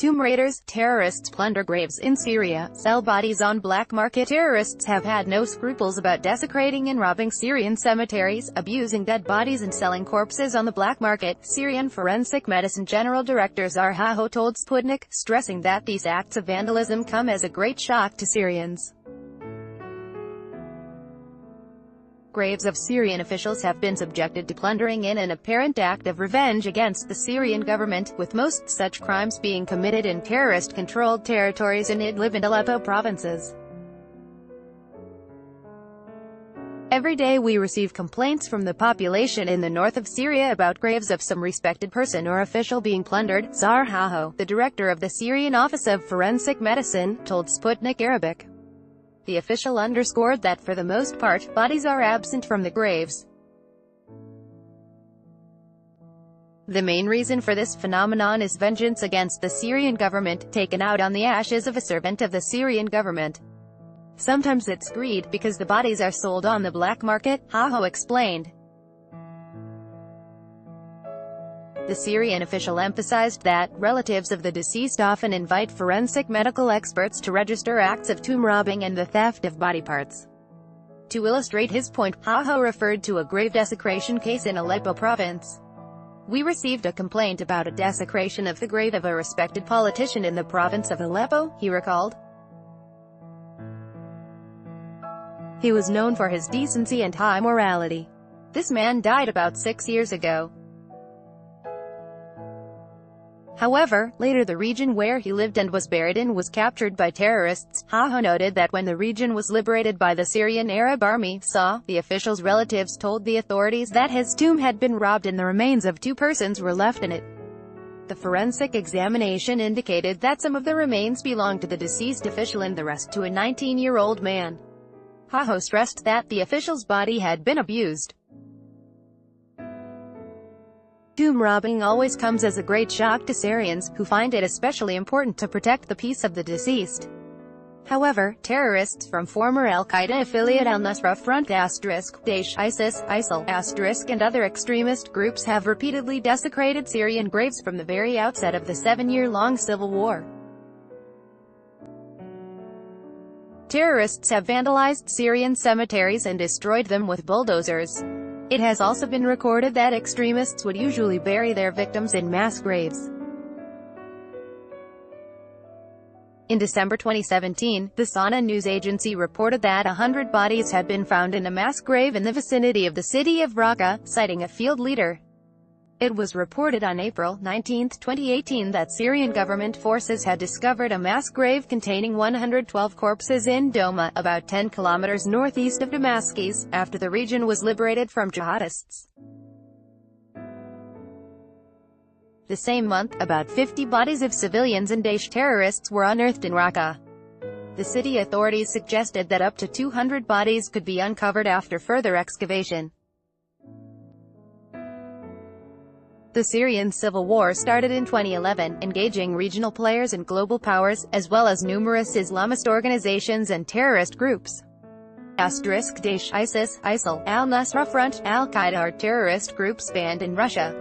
Tomb raiders, terrorists plunder graves in Syria, sell bodies on black market. Terrorists have had no scruples about desecrating and robbing Syrian cemeteries, abusing dead bodies and selling corpses on the black market. Syrian Forensic Medicine General Director Zahaho told Sputnik, stressing that these acts of vandalism come as a great shock to Syrians. Graves of Syrian officials have been subjected to plundering in an apparent act of revenge against the Syrian government, with most such crimes being committed in terrorist-controlled territories in Idlib and Aleppo provinces. Every day we receive complaints from the population in the north of Syria about graves of some respected person or official being plundered, Zahaho, the director of the Syrian Office of Forensic Medicine, told Sputnik Arabic. The official underscored that for the most part, bodies are absent from the graves. The main reason for this phenomenon is vengeance against the Syrian government, taken out on the ashes of a servant of the Syrian government. Sometimes it's greed, because the bodies are sold on the black market, Zahaho explained. The Syrian official emphasized that relatives of the deceased often invite forensic medical experts to register acts of tomb robbing and the theft of body parts. To illustrate his point, Zahaho referred to a grave desecration case in Aleppo province. "We received a complaint about a desecration of the grave of a respected politician in the province of Aleppo," he recalled. He was known for his decency and high morality. This man died about 6 years ago. However, later the region where he lived and was buried in was captured by terrorists. Zahaho noted that when the region was liberated by the Syrian Arab Army, the official's relatives told the authorities that his tomb had been robbed and the remains of 2 persons were left in it. The forensic examination indicated that some of the remains belonged to the deceased official and the rest to a 19-year-old man. Zahaho stressed that the official's body had been abused. Tomb robbing always comes as a great shock to Syrians, who find it especially important to protect the peace of the deceased. However, terrorists from former al-Qaeda affiliate al-Nusra Front *Daesh, ISIS, ISIL and other extremist groups have repeatedly desecrated Syrian graves from the very outset of the 7-year-long civil war. Terrorists have vandalized Syrian cemeteries and destroyed them with bulldozers. It has also been recorded that extremists would usually bury their victims in mass graves. In December 2017, the Sana news agency reported that 100 bodies had been found in a mass grave in the vicinity of the city of Raqqa, citing a field leader. It was reported on April 19, 2018 that Syrian government forces had discovered a mass grave containing 112 corpses in Doma, about 10 kilometers northeast of Damascus, after the region was liberated from jihadists. The same month, about 50 bodies of civilians and Daesh terrorists were unearthed in Raqqa. The city authorities suggested that up to 200 bodies could be uncovered after further excavation. The Syrian civil war started in 2011, engaging regional players and global powers, as well as numerous Islamist organizations and terrorist groups. *Daesh, ISIS, ISIL, al-Nusra Front, al-Qaeda are terrorist groups banned in Russia.